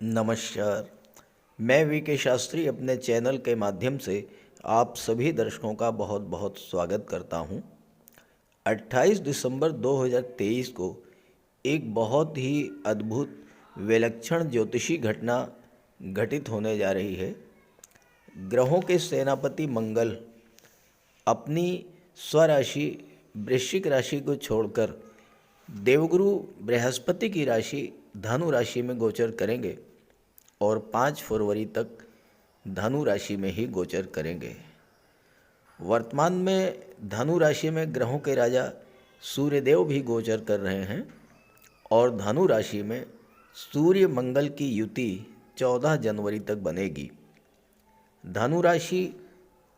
नमस्कार। मैं वी के शास्त्री अपने चैनल के माध्यम से आप सभी दर्शकों का बहुत बहुत स्वागत करता हूं। 28 दिसंबर 2023 को एक बहुत ही अद्भुत विलक्षण ज्योतिषी घटना घटित होने जा रही है। ग्रहों के सेनापति मंगल अपनी स्वराशि वृश्चिक राशि को छोड़कर देवगुरु बृहस्पति की राशि धनु राशि में गोचर करेंगे और 5 फरवरी तक धनु राशि में ही गोचर करेंगे। वर्तमान में धनु राशि में ग्रहों के राजा सूर्यदेव भी गोचर कर रहे हैं और धनु राशि में सूर्य मंगल की युति 14 जनवरी तक बनेगी। धनु राशि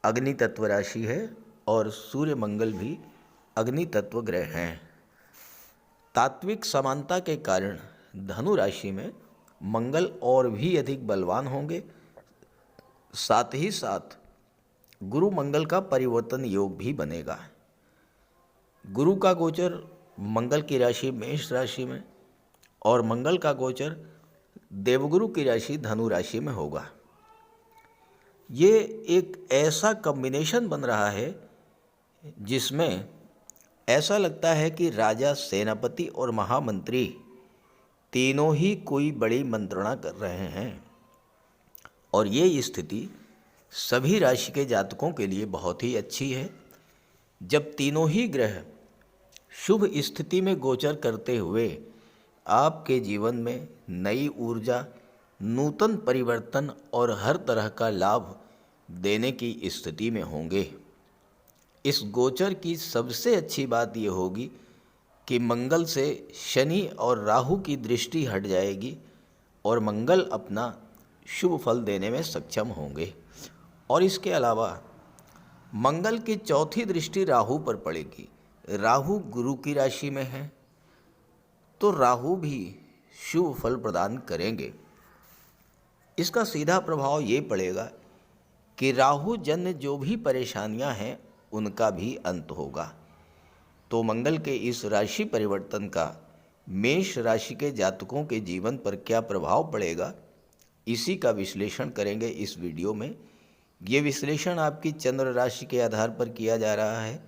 अग्नि तत्व राशि है और सूर्य मंगल भी अग्नि तत्व ग्रह हैं। तात्विक समानता के कारण धनु राशि में मंगल और भी अधिक बलवान होंगे। साथ ही साथ गुरु मंगल का परिवर्तन योग भी बनेगा। गुरु का गोचर मंगल की राशि मेष राशि में और मंगल का गोचर देवगुरु की राशि धनु राशि में होगा। ये एक ऐसा कॉम्बिनेशन बन रहा है जिसमें ऐसा लगता है कि राजा, सेनापति और महामंत्री तीनों ही कोई बड़ी मंत्रणा कर रहे हैं और ये स्थिति सभी राशि के जातकों के लिए बहुत ही अच्छी है। जब तीनों ही ग्रह शुभ स्थिति में गोचर करते हुए आपके जीवन में नई ऊर्जा, नूतन परिवर्तन और हर तरह का लाभ देने की स्थिति में होंगे। इस गोचर की सबसे अच्छी बात यह होगी कि मंगल से शनि और राहु की दृष्टि हट जाएगी और मंगल अपना शुभ फल देने में सक्षम होंगे। और इसके अलावा मंगल की चौथी दृष्टि राहु पर पड़ेगी। राहु गुरु की राशि में है तो राहु भी शुभ फल प्रदान करेंगे। इसका सीधा प्रभाव ये पड़ेगा कि राहु जन्य जो भी परेशानियां हैं उनका भी अंत होगा। तो मंगल के इस राशि परिवर्तन का मेष राशि के जातकों के जीवन पर क्या प्रभाव पड़ेगा, इसी का विश्लेषण करेंगे इस वीडियो में। ये विश्लेषण आपकी चंद्र राशि के आधार पर किया जा रहा है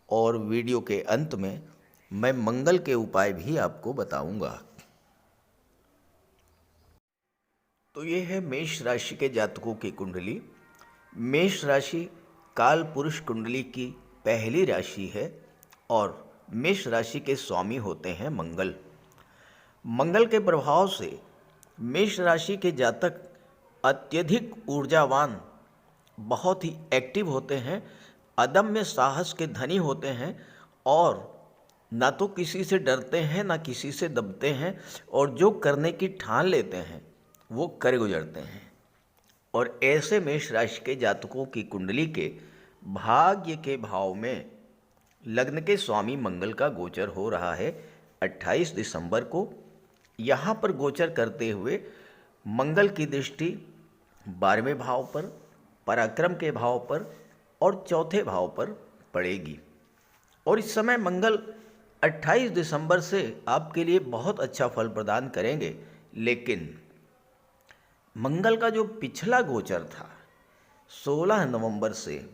और वीडियो के अंत में मैं मंगल के उपाय भी आपको बताऊंगा। तो ये है मेष राशि के जातकों की कुंडली। मेष राशि काल पुरुष कुंडली की पहली राशि है और मेष राशि के स्वामी होते हैं मंगल। मंगल के प्रभाव से मेष राशि के जातक अत्यधिक ऊर्जावान, बहुत ही एक्टिव होते हैं, अदम्य साहस के धनी होते हैं और ना तो किसी से डरते हैं ना किसी से दबते हैं और जो करने की ठान लेते हैं वो कर गुजरते हैं। और ऐसे मेष राशि के जातकों की कुंडली के भाग्य के भाव में लग्न के स्वामी मंगल का गोचर हो रहा है 28 दिसंबर को। यहाँ पर गोचर करते हुए मंगल की दृष्टि 12वें भाव पर, पराक्रम के भाव पर और चौथे भाव पर पड़ेगी। और इस समय मंगल 28 दिसंबर से आपके लिए बहुत अच्छा फल प्रदान करेंगे। लेकिन मंगल का जो पिछला गोचर था 16 नवंबर से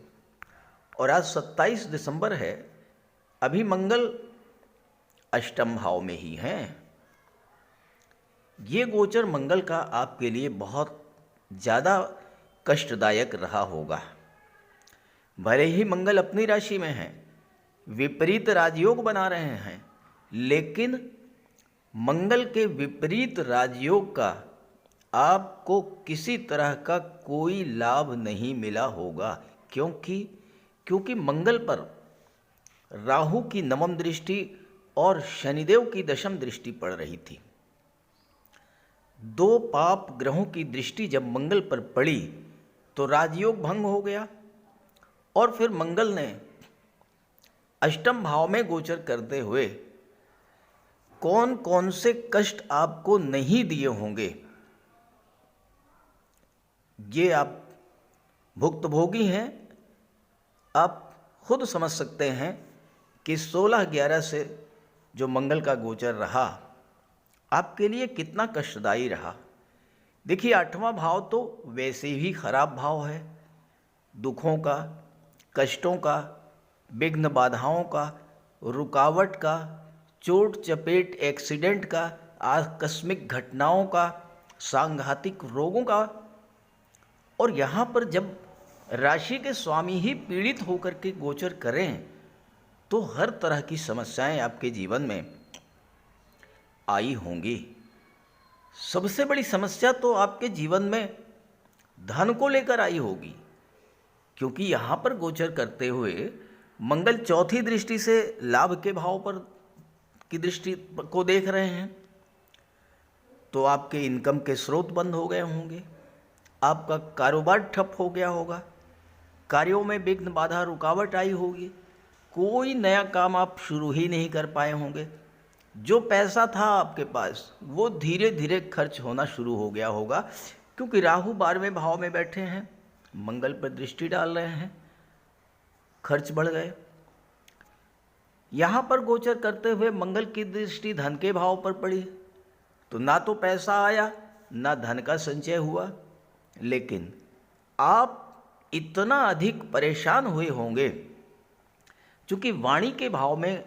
और आज 27 दिसंबर है, अभी मंगल अष्टम भाव में ही हैं। ये गोचर मंगल का आपके लिए बहुत ज़्यादा कष्टदायक रहा होगा। भले ही मंगल अपनी राशि में हैं, विपरीत राजयोग बना रहे हैं, लेकिन मंगल के विपरीत राजयोग का आपको किसी तरह का कोई लाभ नहीं मिला होगा। क्योंकि मंगल पर राहु की नवम दृष्टि और शनिदेव की दशम दृष्टि पड़ रही थी। दो पाप ग्रहों की दृष्टि जब मंगल पर पड़ी तो राजयोग भंग हो गया और फिर मंगल ने अष्टम भाव में गोचर करते हुए कौन कौन से कष्ट आपको नहीं दिए होंगे ये आप भुक्तभोगी हैं। आप खुद समझ सकते हैं कि 16/11 से जो मंगल का गोचर रहा आपके लिए कितना कष्टदायी रहा। देखिए, 8वां भाव तो वैसे ही खराब भाव है। दुखों का, कष्टों का, विघ्न बाधाओं का, रुकावट का, चोट चपेट एक्सीडेंट का, आकस्मिक घटनाओं का, सांघातिक रोगों का। और यहाँ पर जब राशि के स्वामी ही पीड़ित होकर के गोचर करें तो हर तरह की समस्याएं आपके जीवन में आई होंगी। सबसे बड़ी समस्या तो आपके जीवन में धन को लेकर आई होगी, क्योंकि यहाँ पर गोचर करते हुए मंगल चौथी दृष्टि से लाभ के भाव पर की दृष्टि को देख रहे हैं, तो आपके इनकम के स्रोत बंद हो गए होंगे, आपका कारोबार ठप हो गया होगा, कार्यों में विघ्न बाधा रुकावट आई होगी, कोई नया काम आप शुरू ही नहीं कर पाए होंगे, जो पैसा था आपके पास वो धीरे धीरे खर्च होना शुरू हो गया होगा, क्योंकि राहु 12वें भाव में बैठे हैं, मंगल पर दृष्टि डाल रहे हैं, खर्च बढ़ गए। यहाँ पर गोचर करते हुए मंगल की दृष्टि धन के भाव पर पड़ी, तो ना तो पैसा आया ना धन का संचय हुआ, लेकिन आप इतना अधिक परेशान हुए होंगे, क्योंकि वाणी के भाव में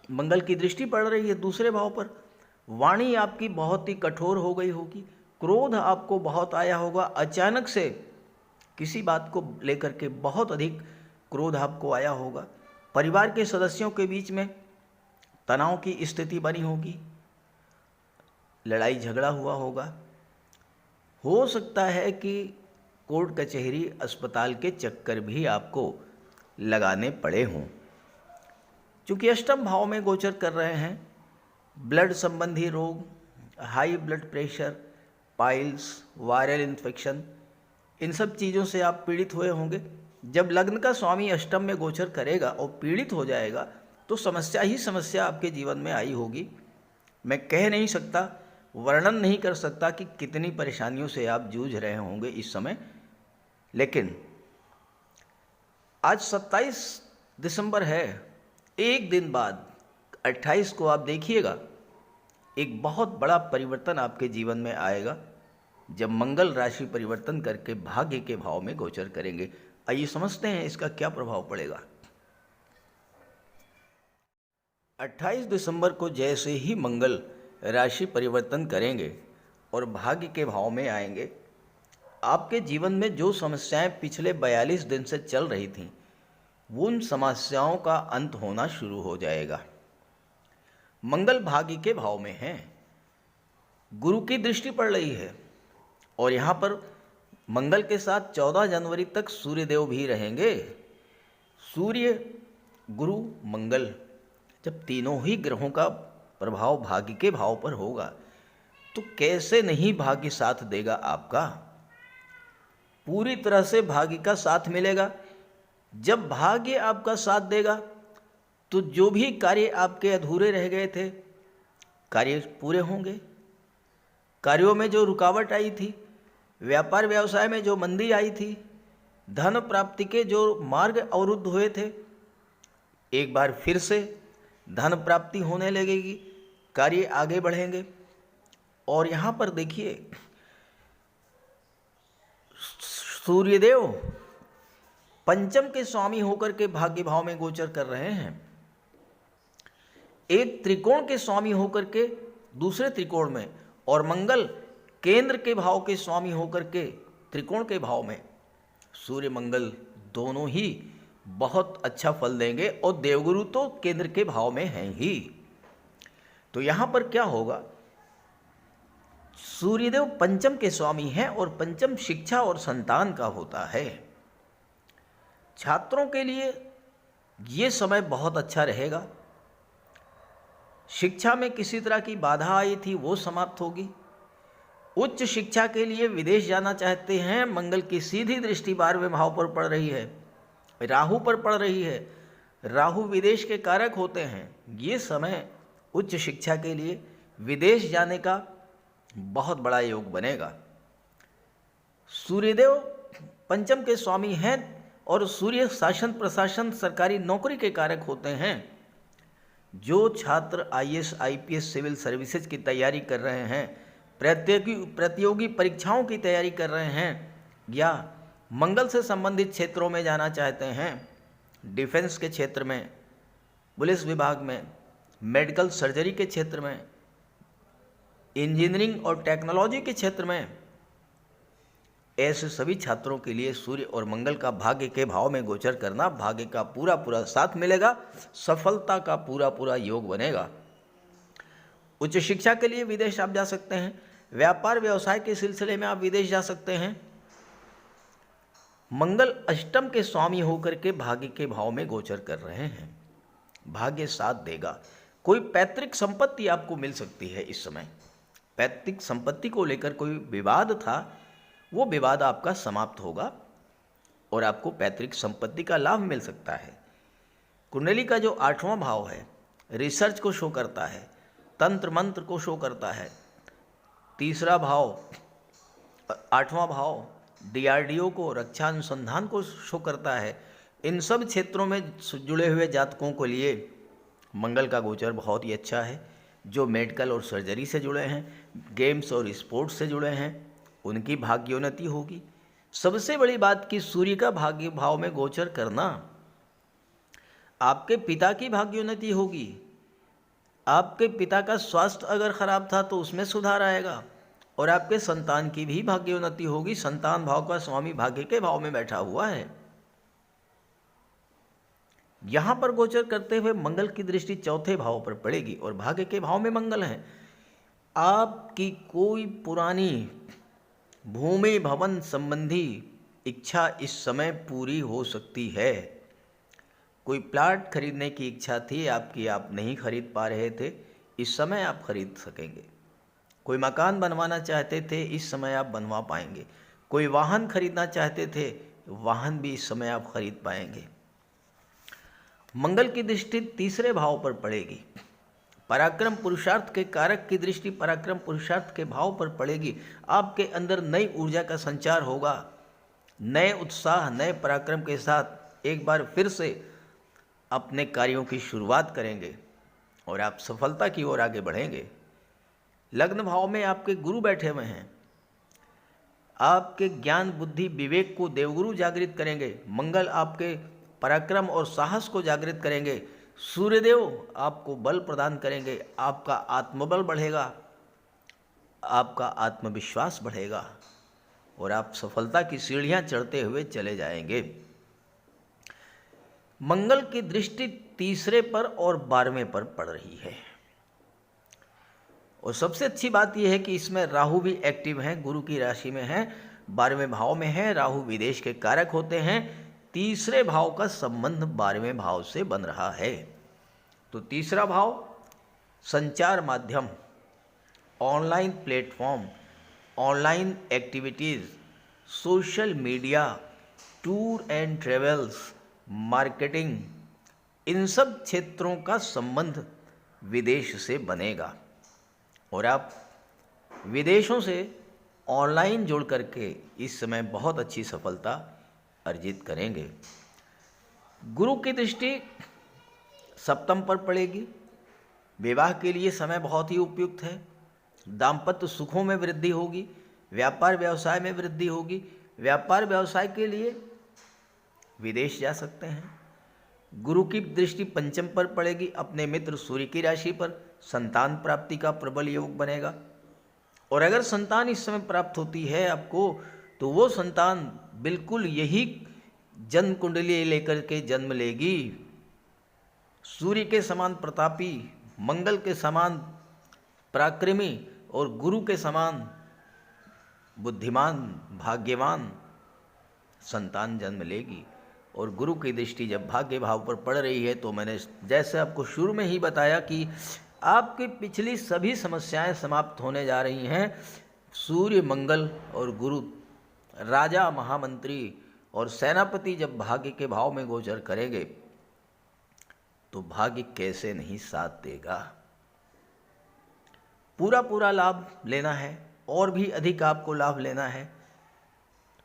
मंगल की दृष्टि पड़ रही है दूसरे भाव पर। वाणी आपकी बहुत ही कठोर हो गई होगी, क्रोध आपको बहुत आया होगा, अचानक से किसी बात को लेकर के बहुत अधिक क्रोध आपको आया होगा, परिवार के सदस्यों के बीच में तनाव की स्थिति बनी होगी, लड़ाई झगड़ा हुआ होगा, हो सकता है कि कोर्ट कचहरी अस्पताल के चक्कर भी आपको लगाने पड़े हों, क्योंकि अष्टम भाव में गोचर कर रहे हैं। ब्लड संबंधी रोग, high blood pressure, piles, viral infection, इन सब चीज़ों से आप पीड़ित हुए होंगे। जब लग्न का स्वामी अष्टम में गोचर करेगा और पीड़ित हो जाएगा तो समस्या ही समस्या आपके जीवन में आई होगी। मैं कह नहीं सकता, वर्णन नहीं कर सकता कि कितनी परेशानियों से आप जूझ रहे होंगे इस समय, लेकिन आज 27 दिसंबर है, एक दिन बाद 28 को आप देखिएगा एक बहुत बड़ा परिवर्तन आपके जीवन में आएगा, जब मंगल राशि परिवर्तन करके भाग्य के भाव में गोचर करेंगे। आइए समझते हैं इसका क्या प्रभाव पड़ेगा। 28 दिसंबर को जैसे ही मंगल राशि परिवर्तन करेंगे और भाग्य के भाव में आएंगे, आपके जीवन में जो समस्याएं पिछले 42 दिन से चल रही थीं, उन समस्याओं का अंत होना शुरू हो जाएगा। मंगल भाग्य के भाव में है, गुरु की दृष्टि पड़ रही है, और यहाँ पर मंगल के साथ 14 जनवरी तक सूर्यदेव भी रहेंगे। सूर्य, गुरु, मंगल, जब तीनों ही ग्रहों का प्रभाव भाग्य के भाव पर होगा तो कैसे नहीं भाग्य साथ देगा आपका, पूरी तरह से भाग्य का साथ मिलेगा। जब भाग्य आपका साथ देगा तो जो भी कार्य आपके अधूरे रह गए थे, कार्य पूरे होंगे। कार्यों में जो रुकावट आई थी, व्यापार व्यवसाय में जो मंदी आई थी, धन प्राप्ति के जो मार्ग अवरुद्ध हुए थे, एक बार फिर से धन प्राप्ति होने लगेगी, कार्य आगे बढ़ेंगे। और यहाँ पर देखिए, सूर्यदेव पंचम के स्वामी होकर के भाग्य भाव में गोचर कर रहे हैं, एक त्रिकोण के स्वामी होकर के दूसरे त्रिकोण में, और मंगल केंद्र के भाव के स्वामी होकर के त्रिकोण के भाव में। सूर्य मंगल दोनों ही बहुत अच्छा फल देंगे, और देवगुरु तो केंद्र के भाव में हैं ही। तो यहाँ पर क्या होगा, सूर्यदेव पंचम के स्वामी हैं, और पंचम शिक्षा और संतान का होता है। छात्रों के लिए ये समय बहुत अच्छा रहेगा। शिक्षा में किसी तरह की बाधा आई थी वो समाप्त होगी। उच्च शिक्षा के लिए विदेश जाना चाहते हैं, मंगल की सीधी दृष्टि 12वें भाव पर पड़ रही है, राहु पर पड़ रही है। राहु विदेश के कारक होते हैं। ये समय उच्च शिक्षा के लिए विदेश जाने का बहुत बड़ा योग बनेगा। सूर्यदेव पंचम के स्वामी हैं, और सूर्य शासन प्रशासन सरकारी नौकरी के कारक होते हैं। जो छात्र IAS IPS सिविल सर्विसेज की तैयारी कर रहे हैं, प्रतियोगी परीक्षाओं की तैयारी कर रहे हैं या मंगल से संबंधित क्षेत्रों में जाना चाहते हैं, डिफेंस के क्षेत्र में, पुलिस विभाग में, मेडिकल सर्जरी के क्षेत्र में, इंजीनियरिंग और टेक्नोलॉजी के क्षेत्र में, ऐसे सभी छात्रों के लिए सूर्य और मंगल का भाग्य के भाव में गोचर करना भाग्य का पूरा पूरा साथ मिलेगा, सफलता का पूरा पूरा योग बनेगा। उच्च शिक्षा के लिए विदेश आप जा सकते हैं, व्यापार व्यवसाय के सिलसिले में आप विदेश जा सकते हैं। मंगल अष्टम के स्वामी होकर के भाग्य के भाव में गोचर कर रहे हैं, भाग्य साथ देगा। कोई पैतृक संपत्ति आपको मिल सकती है इस समय। पैतृक संपत्ति को लेकर कोई विवाद था, वो विवाद आपका समाप्त होगा और आपको पैतृक संपत्ति का लाभ मिल सकता है। कुंडली का जो 8वां भाव है, रिसर्च को शो करता है, तंत्र मंत्र को शो करता है। 3रा भाव, 8वां भाव DRDO को, रक्षा अनुसंधान को शो करता है। इन सब क्षेत्रों में जुड़े हुए जातकों के लिए मंगल का गोचर बहुत ही अच्छा है। जो मेडिकल और सर्जरी से जुड़े हैं, गेम्स और स्पोर्ट्स से जुड़े हैं, उनकी भाग्योन्नति होगी। सबसे बड़ी बात कि सूर्य का भाग्य भाव में गोचर करना आपके पिता की भाग्योन्नति होगी। आपके पिता का स्वास्थ्य अगर खराब था तो उसमें सुधार आएगा और आपके संतान की भी भाग्योन्नति होगी। संतान भाव का स्वामी भाग्य के भाव में बैठा हुआ है। यहां पर गोचर करते हुए मंगल की दृष्टि 4थे भाव पर पड़ेगी और भाग्य के भाव में मंगल है। आपकी कोई पुरानी भूमि भवन संबंधी इच्छा इस समय पूरी हो सकती है। कोई प्लाट खरीदने की इच्छा थी आपकी, आप नहीं खरीद पा रहे थे, इस समय आप खरीद सकेंगे। कोई मकान बनवाना चाहते थे, इस समय आप बनवा पाएंगे। कोई वाहन खरीदना चाहते थे, वाहन भी इस समय आप खरीद पाएंगे। मंगल की दृष्टि 3रे भाव पर पड़ेगी। पराक्रम पुरुषार्थ के कारक की दृष्टि पराक्रम पुरुषार्थ के भाव पर पड़ेगी। आपके अंदर नई ऊर्जा का संचार होगा। नए उत्साह, नए पराक्रम के साथ एक बार फिर से अपने कार्यों की शुरुआत करेंगे और आप सफलता की ओर आगे बढ़ेंगे। लग्न भाव में आपके गुरु बैठे हुए हैं। आपके ज्ञान, बुद्धि, विवेक को देवगुरु जागृत करेंगे। मंगल आपके पराक्रम और साहस को जागृत करेंगे। सूर्यदेव आपको बल प्रदान करेंगे। आपका आत्मबल बढ़ेगा, आपका आत्मविश्वास बढ़ेगा और आप सफलता की सीढ़ियां चढ़ते हुए चले जाएंगे। मंगल की दृष्टि 3रे पर और 12वें पर पड़ रही है और सबसे अच्छी बात यह है कि इसमें राहु भी एक्टिव हैं, गुरु की राशि में हैं, 12वें भाव में है। राहु विदेश के कारक होते हैं। 3रे भाव का संबंध 12वें भाव से बन रहा है। तो 3रा भाव संचार माध्यम, online platform, online activities, social media, tour and travels, marketing, इन सब क्षेत्रों का संबंध विदेश से बनेगा और आप विदेशों से ऑनलाइन जुड़ करके इस समय बहुत अच्छी सफलता अर्जित करेंगे। गुरु की दृष्टि 7म पर पड़ेगी। विवाह के लिए समय बहुत ही उपयुक्त है। दाम्पत्य सुखों में वृद्धि होगी। व्यापार व्यवसाय में वृद्धि होगी। व्यापार व्यवसाय के लिए विदेश जा सकते हैं। गुरु की दृष्टि 5म पर पड़ेगी, अपने मित्र सूर्य की राशि पर। संतान प्राप्ति का प्रबल योग बनेगा और अगर संतान इस समय प्राप्त होती है आपको, तो वो संतान बिल्कुल यही जन्म कुंडली लेकर के जन्म लेगी। सूर्य के समान प्रतापी, मंगल के समान पराक्रमी और गुरु के समान बुद्धिमान, भाग्यवान संतान जन्म लेगी। और गुरु की दृष्टि जब भाग्य भाव पर पड़ रही है तो मैंने जैसे आपको शुरू में ही बताया कि आपकी पिछली सभी समस्याएं समाप्त होने जा रही हैं। सूर्य, मंगल और गुरु, राजा, महामंत्री और सेनापति जब भाग्य के भाव में गोचर करेंगे तो भाग्य कैसे नहीं साथ देगा। पूरा पूरा लाभ लेना है और भी अधिक आपको लाभ लेना है।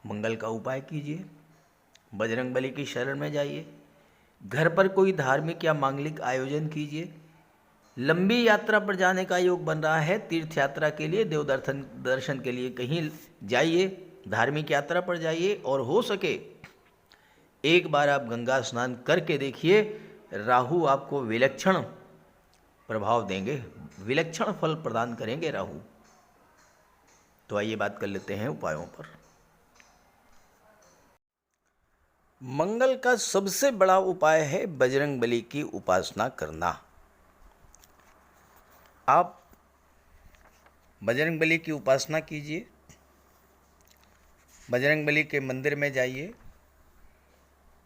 मंगल का उपाय कीजिए, बजरंगबली की शरण में जाइए, घर पर कोई धार्मिक या मांगलिक आयोजन कीजिए, लंबी यात्रा पर जाने का योग बन रहा है, तीर्थ यात्रा के लिए, देव दर्शन के लिए कहीं जाइए, धार्मिक यात्रा पर जाइए और हो सके एक बार आप गंगा स्नान करके देखिए, राहु आपको विलक्षण प्रभाव देंगे, विलक्षण फल प्रदान करेंगे राहु। तो आइए बात कर लेते हैं उपायों पर। मंगल का सबसे बड़ा उपाय है बजरंगबली की उपासना करना। आप बजरंगबली की उपासना कीजिए, बजरंगबली के मंदिर में जाइए,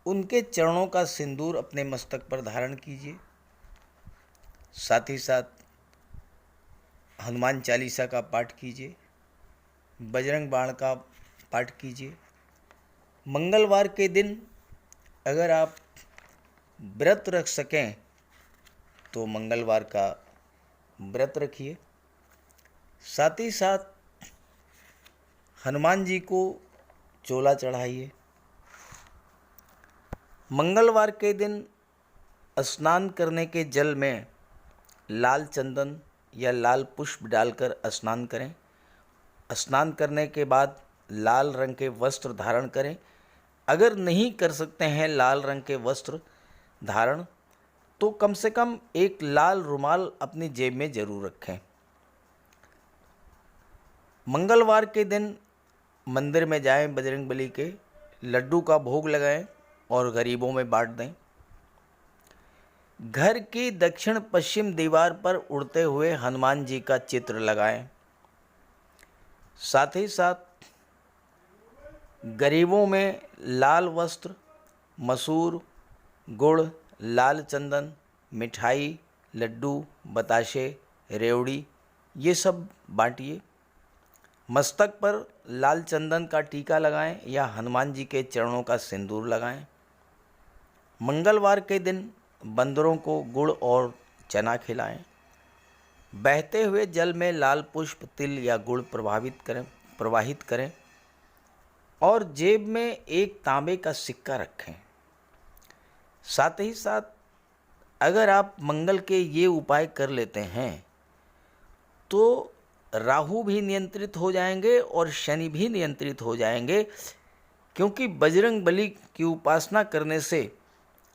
उनके चरणों का सिंदूर अपने मस्तक पर धारण कीजिए, साथ ही साथ हनुमान चालीसा का पाठ कीजिए, बजरंग बाण का पाठ कीजिए। मंगलवार के दिन अगर आप व्रत रख सकें तो मंगलवार का व्रत रखिए, साथ ही साथ हनुमान जी को चोला चढ़ाइए। मंगलवार के दिन स्नान करने के जल में लाल चंदन या लाल पुष्प डालकर स्नान करें। स्नान करने के बाद लाल रंग के वस्त्र धारण करें। अगर नहीं कर सकते हैं लाल रंग के वस्त्र धारण, तो कम से कम एक लाल रुमाल अपनी जेब में जरूर रखें। मंगलवार के दिन मंदिर में जाएं, बजरंगबली के लड्डू का भोग लगाएं और गरीबों में बांट दें। घर की दक्षिण पश्चिम दीवार पर उड़ते हुए हनुमान जी का चित्र लगाएं। साथ ही साथ गरीबों में लाल वस्त्र, मसूर, गुड़, लाल चंदन, मिठाई, लड्डू, बताशे, रेवड़ी ये सब बांटिए। मस्तक पर लाल चंदन का टीका लगाएं या हनुमान जी के चरणों का सिंदूर लगाएं। मंगलवार के दिन बंदरों को गुड़ और चना खिलाएं। बहते हुए जल में लाल पुष्प, तिल या गुड़ प्रवाहित करें और जेब में एक तांबे का सिक्का रखें। साथ ही साथ अगर आप मंगल के ये उपाय कर लेते हैं तो राहु भी नियंत्रित हो जाएंगे और शनि भी नियंत्रित हो जाएंगे, क्योंकि बजरंगबली की उपासना करने से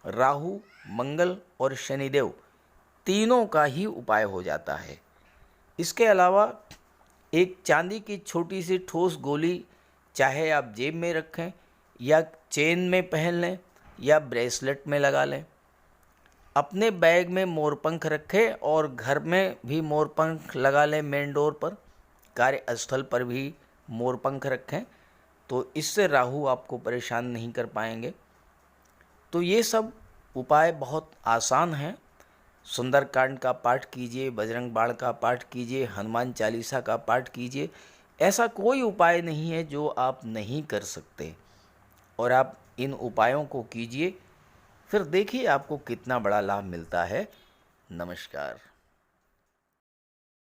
राहु, मंगल और शनिदेव तीनों का ही उपाय हो जाता है। इसके अलावा एक चांदी की छोटी सी ठोस गोली चाहे आप जेब में रखें या चेन में पहन लें या ब्रेसलेट में लगा लें। अपने बैग में मोरपंख रखें और घर में भी मोरपंख लगा लें। मेन डोर पर, कार्यस्थल पर भी मोरपंख रखें, तो इससे राहु आपको परेशान नहीं कर पाएंगे। तो ये सब उपाय बहुत आसान हैं। सुंदरकांड का पाठ कीजिए, बजरंग बाण का पाठ कीजिए, हनुमान चालीसा का पाठ कीजिए। ऐसा कोई उपाय नहीं है जो आप नहीं कर सकते, और आप इन उपायों को कीजिए, फिर देखिए आपको कितना बड़ा लाभ मिलता है। नमस्कार।